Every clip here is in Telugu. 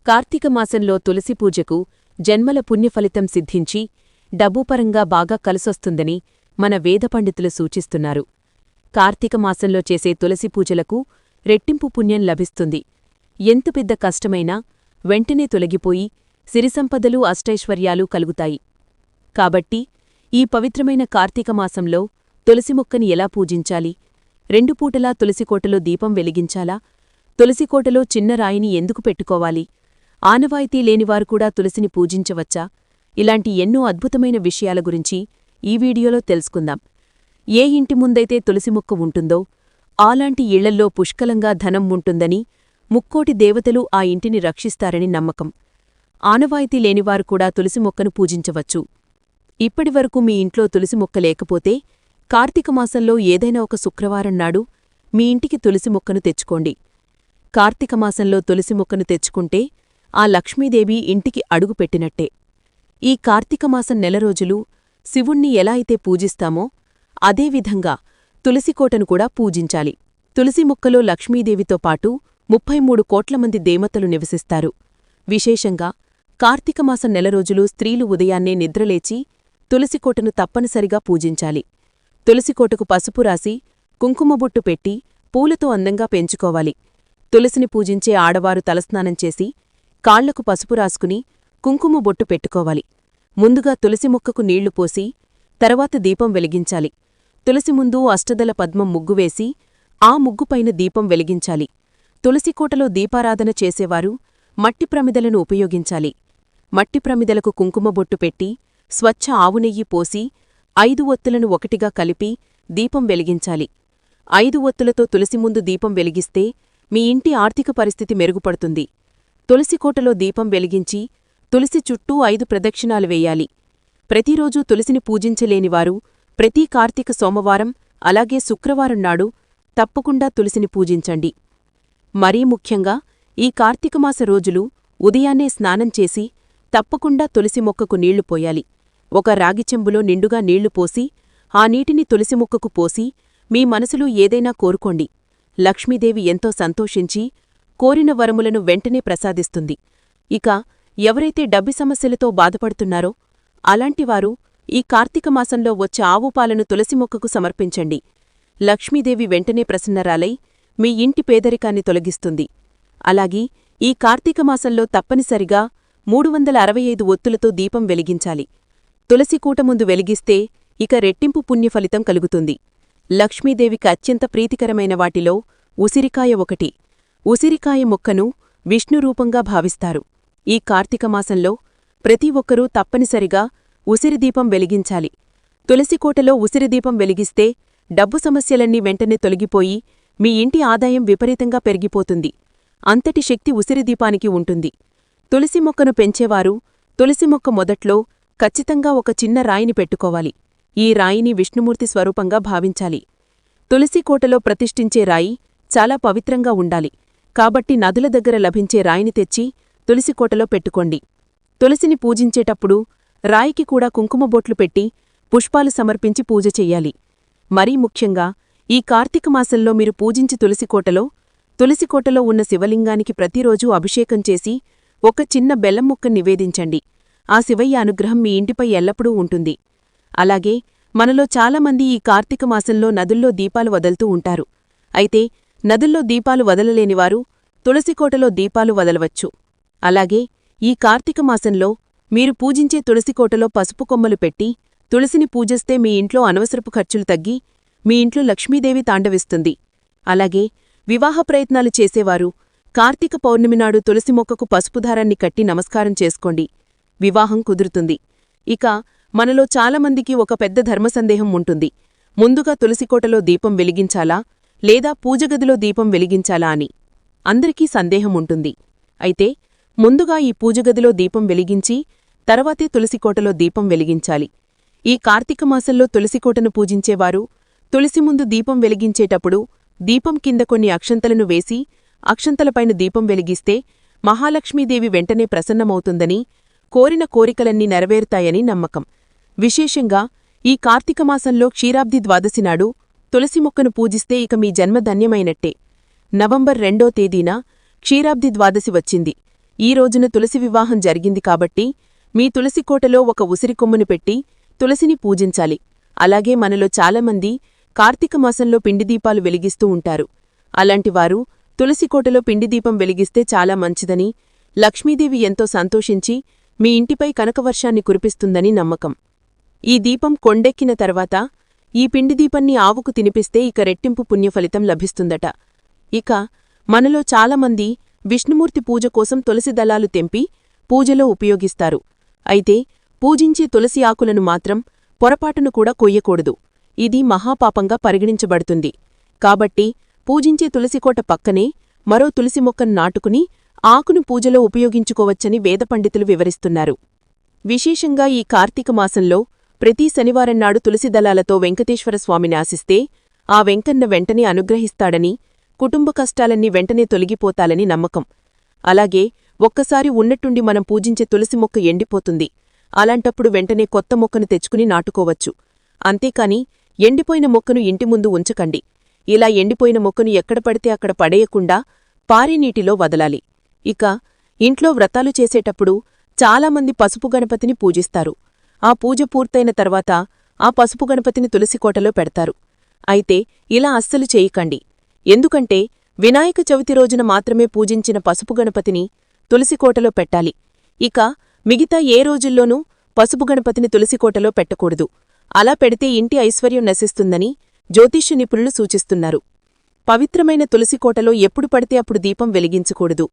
కార్తీక మాసంలో తులసి పూజకు జన్మల పుణ్యఫలితం సిద్ధించి డబ్బుపరంగా బాగా కలిసొస్తుందని మన వేద పండితులు సూచిస్తున్నారు. కార్తీక మాసంలో చేసే తులసి పూజలకు రెట్టింపు పుణ్యం లభిస్తుంది. ఎంత పెద్ద కష్టమైనా వెంటనే తొలగిపోయి సిరిసంపదలు అష్టైశ్వర్యాలు కలుగుతాయి. కాబట్టి ఈ పవిత్రమైన కార్తీక మాసంలో తులసి మొక్కని ఎలా పూజించాలి? 2 పూటలా తులసికోటలో దీపం వెలిగించాలా? తులసికోటలో చిన్న రాయిని ఎందుకు పెట్టుకోవాలి? ఆనవాయితీ లేనివారు కూడా తులసిని పూజించవచ్చా? ఇలాంటి ఎన్నో అద్భుతమైన విషయాల గురించి ఈ వీడియోలో తెలుసుకుందాం. ఏ ఇంటి ముందైతే తులసి మొక్క ఉంటుందో అలాంటి ఇళ్లల్లో పుష్కలంగా ధనం ఉంటుందని, ముక్కోటి దేవతలు ఆ ఇంటిని రక్షిస్తారని నమ్మకం. ఆనవాయితీ లేనివారు కూడా తులసి మొక్కను పూజించవచ్చు. ఇప్పటివరకు మీ ఇంట్లో తులసి మొక్క లేకపోతే కార్తీక మాసంలో ఏదైనా ఒక శుక్రవారం నాడు మీ ఇంటికి తులసి మొక్కను తెచ్చుకోండి. కార్తీక మాసంలో తులసి మొక్కను తెచ్చుకుంటే ఆ లక్ష్మీదేవి ఇంటికి అడుగుపెట్టినట్టే. ఈ కార్తీక మాసం నెల రోజులు శివుణ్ణి ఎలా అయితే పూజిస్తామో అదేవిధంగా తులసికోటను కూడా పూజించాలి. తులసి మొక్కలో లక్ష్మీదేవితో పాటు 33 కోట్ల మంది దేవతలు నివసిస్తారు. విశేషంగా కార్తీకమాసం నెల రోజులు స్త్రీలు ఉదయాన్నే నిద్రలేచి తులసికోటను తప్పనిసరిగా పూజించాలి. తులసికోటకు పసుపు రాసి కుంకుమబొట్టు పెట్టి పూలతో అందంగా పెంచుకోవాలి. తులసిని పూజించే ఆడవారు తలస్నానం చేసి కాళ్లకు పసుపు రాసుకుని కుంకుమ బొట్టు పెట్టుకోవాలి. ముందుగా తులసి మొక్కకు నీళ్లు పోసి తర్వాత దీపం వెలిగించాలి. తులసి ముందు అష్టదల పద్మం ముగ్గువేసి ఆ ముగ్గుపైన దీపం వెలిగించాలి. తులసికోటలో దీపారాధన చేసేవారు మట్టి ప్రమిదలను ఉపయోగించాలి. మట్టి ప్రమిదలకు కుంకుమబొట్టు పెట్టి స్వచ్ఛ ఆవునెయ్యి పోసి 5 ఒత్తులను ఒకటిగా కలిపి దీపం వెలిగించాలి. 5 ఒత్తులతో తులసి ముందు దీపం వెలిగిస్తే మీ ఇంటి ఆర్థిక పరిస్థితి మెరుగుపడుతుంది. తులసికోటలో దీపం వెలిగించి తులసి చుట్టూ 5 ప్రదక్షిణాలు వేయాలి. ప్రతిరోజూ తులసిని పూజించలేనివారు ప్రతి కార్తీక సోమవారం అలాగే శుక్రవారం నాడు తప్పకుండా తులసిని పూజించండి. మరీ ముఖ్యంగా ఈ కార్తీకమాస రోజులు ఉదయాన్నే స్నానం చేసి తప్పకుండా తులసి మొక్కకు నీళ్లు పోయాలి. ఒక రాగి చెంబులో నిండుగా నీళ్లు పోసి ఆ నీటిని తులసి మొక్కకు పోసి మీ మనసులో ఏదైనా కోరుకోండి. లక్ష్మీదేవి ఎంతో సంతోషించి కోరిన వరములను వెంటనే ప్రసాదిస్తుంది. ఇక ఎవరైతే డబ్బు సమస్యలతో బాధపడుతున్నారో అలాంటివారు ఈ కార్తీకమాసంలో వచ్చే ఆవు పాలను తులసి మొక్కకు సమర్పించండి. లక్ష్మీదేవి వెంటనే ప్రసన్నరాలై మీ ఇంటి పేదరికాన్ని తొలగిస్తుంది. అలాగే ఈ కార్తీకమాసంలో తప్పనిసరిగా 365 ఒత్తులతో దీపం వెలిగించాలి. తులసికూట ముందు వెలిగిస్తే ఇక రెట్టింపు పుణ్యఫలితం కలుగుతుంది. లక్ష్మీదేవికి అత్యంత ప్రీతికరమైన వాటిలో ఉసిరికాయ ఒకటి. ఉసిరికాయ మొక్కను విష్ణురూపంగా భావిస్తారు. ఈ కార్తీకమాసంలో ప్రతి ఒక్కరూ తప్పనిసరిగా ఉసిరిదీపం వెలిగించాలి. తులసికోటలో ఉసిరిదీపం వెలిగిస్తే డబ్బు సమస్యలన్నీ వెంటనే తొలగిపోయి మీ ఇంటి ఆదాయం విపరీతంగా పెరిగిపోతుంది. అంతటి శక్తి ఉసిరిదీపానికి ఉంటుంది. తులసి మొక్కను పెంచేవారు తులసి మొక్క మొదట్లో ఖచ్చితంగా ఒక చిన్న రాయిని పెట్టుకోవాలి. ఈ రాయిని విష్ణుమూర్తి స్వరూపంగా భావించాలి. తులసికోటలో ప్రతిష్ఠించే రాయి చాలా పవిత్రంగా ఉండాలి. కాబట్టి నదుల దగ్గర లభించే రాయిని తెచ్చి తులసికోటలో పెట్టుకోండి. తులసిని పూజించేటప్పుడు రాయికి కూడా కుంకుమబొట్లు పెట్టి పుష్పాలు సమర్పించి పూజ చెయ్యాలి. మరీ ముఖ్యంగా ఈ కార్తీకమాసంలో మీరు పూజించి తులసికోటలో ఉన్న శివలింగానికి ప్రతిరోజూ అభిషేకం చేసి ఒక చిన్న బెల్లం ముక్క నివేదించండి. ఆ శివయ్య అనుగ్రహం మీ ఇంటిపై ఎల్లప్పుడూ ఉంటుంది. అలాగే మనలో చాలామంది ఈ కార్తీకమాసంలో నదుల్లో దీపాలు వదలుతూ ఉంటారు. అయితే నదుల్లో దీపాలు వదలలేనివారు తులసికోటలో దీపాలు వదలవచ్చు. అలాగే ఈ కార్తీకమాసంలో మీరు పూజించే తులసికోటలో పసుపు కొమ్మలు పెట్టి తులసిని పూజిస్తే మీ ఇంట్లో అనవసరపు ఖర్చులు తగ్గి మీ ఇంట్లో లక్ష్మీదేవి తాండవిస్తుంది. అలాగే వివాహ ప్రయత్నాలు చేసేవారు కార్తీక పౌర్ణమి నాడు తులసి మొక్కకు పసుపుదారాన్ని కట్టి నమస్కారం చేసుకోండి. వివాహం కుదురుతుంది. ఇక మనలో చాలామందికి ఒక పెద్ద ధర్మసందేహం ఉంటుంది. ముందుగా తులసికోటలో దీపం వెలిగించాలా లేదా పూజగదిలో దీపం వెలిగించాలా అని అందరికీ సందేహం ఉంటుంది. అయితే ముందుగా ఈ పూజగదిలో దీపం వెలిగించి తర్వాతే తులసికోటలో దీపం వెలిగించాలి. ఈ కార్తీకమాసంలో తులసికోటను పూజించేవారు తులసి ముందు దీపం వెలిగించేటప్పుడు దీపం కింద కొన్ని అక్షంతలను వేసి అక్షంతలపైన దీపం వెలిగిస్తే మహాలక్ష్మీదేవి వెంటనే ప్రసన్నమవుతుందని, కోరిన కోరికలన్నీ నెరవేరుతాయని నమ్మకం. విశేషంగా ఈ కార్తీకమాసంలో క్షీరాబ్ది ద్వాదశి నాడు తులసి మొక్కను పూజిస్తే ఇక మీ జన్మ ధన్యమైనట్టే. నవంబర్ 2వ తేదీన క్షీరాబ్ది ద్వాదశి వచ్చింది. ఈ రోజున తులసి వివాహం జరిగింది కాబట్టి మీ తులసి కోటలో ఒక ఉసిరికొమ్మును పెట్టి తులసిని పూజించాలి. అలాగే మనలో చాలామంది కార్తీక మాసంలో పిండిదీపాలు వెలిగిస్తూ ఉంటారు. అలాంటివారు తులసికోటలో పిండిదీపం వెలిగిస్తే చాలా మంచిదని, లక్ష్మీదేవి ఎంతో సంతోషించి మీ ఇంటిపై కనకవర్షాన్ని కురిపిస్తుందని నమ్మకం. ఈ దీపం కొండెక్కిన తర్వాత ఈ పిండిదీపాన్ని ఆవుకు తినిపిస్తే ఇక రెట్టింపు పుణ్యఫలితం లభిస్తుందట. ఇక మనలో చాలామంది విష్ణుమూర్తి పూజ కోసం తులసి దళాలు తెంపి పూజలో ఉపయోగిస్తారు. అయితే పూజించే తులసి ఆకులను మాత్రం పొరపాటును కూడా కొయ్యకూడదు. ఇది మహాపాపంగా పరిగణించబడుతుంది. కాబట్టి పూజించే తులసికోట పక్కనే మరో తులసి మొక్కను నాటుకుని ఆకును పూజలో ఉపయోగించుకోవచ్చని వేదపండితులు వివరిస్తున్నారు. విశేషంగా ఈ కార్తీక మాసంలో ప్రతి శనివారం నాడు తులసి దళాలతో వెంకటేశ్వరస్వామిని ఆశిస్తే ఆ వెంకన్న వెంటనే అనుగ్రహిస్తాడని, కుటుంబ కష్టాలన్నీ వెంటనే తొలగిపోతాలని నమ్మకం. అలాగే ఒక్కసారి ఉన్నట్టుండి మనం పూజించే తులసి మొక్క ఎండిపోతుంది. అలాంటప్పుడు వెంటనే కొత్త మొక్కను తెచ్చుకుని నాటుకోవచ్చు. అంతేకాని ఎండిపోయిన మొక్కను ఇంటి ముందు ఉంచకండి. ఇలా ఎండిపోయిన మొక్కను ఎక్కడ పడితే అక్కడ పడేయకుండా పారే నీటిలో వదలాలి. ఇక ఇంట్లో వ్రతాలు చేసేటప్పుడు చాలామంది పసుపు గణపతిని పూజిస్తారు. ఆ పూజ పూర్తయిన తర్వాత ఆ పసుపు గణపతిని తులసికోటలో పెడతారు. అయితే ఇలా అస్సలు చేయకండి. ఎందుకంటే వినాయక చవితి రోజున మాత్రమే పూజించిన పసుపు గణపతిని తులసికోటలో పెట్టాలి. ఇక మిగతా ఏ రోజుల్లోనూ పసుపు గణపతిని తులసికోటలో పెట్టకూడదు. అలా పెడితే ఇంటి ఐశ్వర్యం నశిస్తుందని జ్యోతిష్య నిపుణులు సూచిస్తున్నారు. పవిత్రమైన తులసికోటలో ఎప్పుడు పడితే అప్పుడు దీపం వెలిగించకూడదు.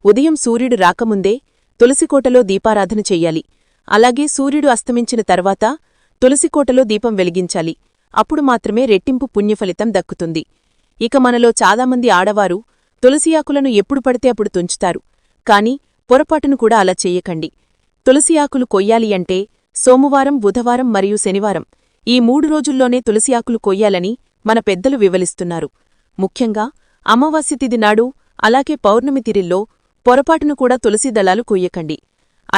ఉదయం సూర్యుడు రాకముందే తులసికోటలో దీపారాధన చెయ్యాలి. అలాగే సూర్యుడు అస్తమించిన తర్వాత తులసికోటలో దీపం వెలిగించాలి. అప్పుడు మాత్రమే రెట్టింపు పుణ్యఫలితం దక్కుతుంది. ఇక మనలో చాలామంది ఆడవారు తులసి ఆకులను ఎప్పుడు పడితే అప్పుడు తుంచుతారు. కాని పొరపాటును కూడా అలా చెయ్యకండి. తులసి ఆకులు కొయ్యాలి అంటే సోమవారం, బుధవారం మరియు శనివారం ఈ 3 రోజుల్లోనే తులసి ఆకులు కొయ్యాలని మన పెద్దలు వివరిస్తున్నారు. ముఖ్యంగా అమావాస్య తిథి నాడు, అలాగే పౌర్ణమి తిథిల్లో పొరపాటును కూడా తులసి దళాలు కొయ్యకండి.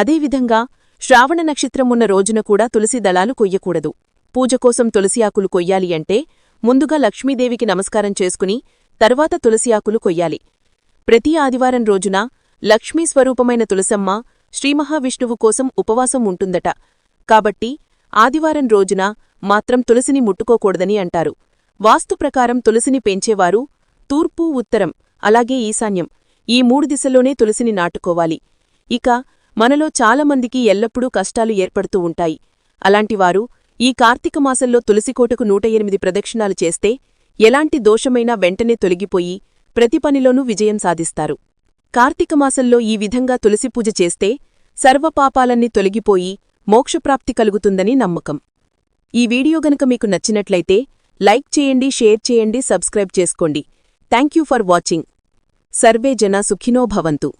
అదేవిధంగా శ్రావణ నక్షత్రం ఉన్న రోజున కూడా తులసి దళాలు కొయ్యకూడదు. పూజ కోసం తులసి ఆకులు కొయ్యాలి అంటే ముందుగా లక్ష్మీదేవికి నమస్కారం చేసుకుని తర్వాత తులసి ఆకులు కొయ్యాలి. ప్రతి ఆదివారం రోజున లక్ష్మీ స్వరూపమైన తులసమ్మ శ్రీమహావిష్ణువు కోసం ఉపవాసం ఉంటుందట. కాబట్టి ఆదివారం రోజున మాత్రం తులసిని ముట్టుకోకూడదని అంటారు. వాస్తు ప్రకారం తులసిని పెంచేవారు తూర్పు, ఉత్తరం, అలాగే ఈశాన్యం ఈ 3 దిశల్లోనే తులసిని నాటుకోవాలి. ఇక మనలో చాలామందికి ఎల్లప్పుడూ కష్టాలు ఏర్పడుతూ ఉంటాయి. అలాంటివారు ఈ కార్తీక మాసంలో తులసికోటకు 108 ప్రదక్షిణాలు చేస్తే ఎలాంటి దోషమైనా వెంటనే తొలగిపోయి ప్రతి పనిలోనూ విజయం సాధిస్తారు. కార్తీక మాసంలో ఈ విధంగా తులసి పూజ చేస్తే సర్వపాపాలన్నీ తొలగిపోయి మోక్షప్రాప్తి కలుగుతుందని నమ్మకం. ఈ వీడియో గనుక మీకు నచ్చినట్లయితే లైక్ చేయండి, షేర్ చేయండి, సబ్స్క్రైబ్ చేసుకోండి. Thank you for watching. Survey జనా సుఖినో భవంతు.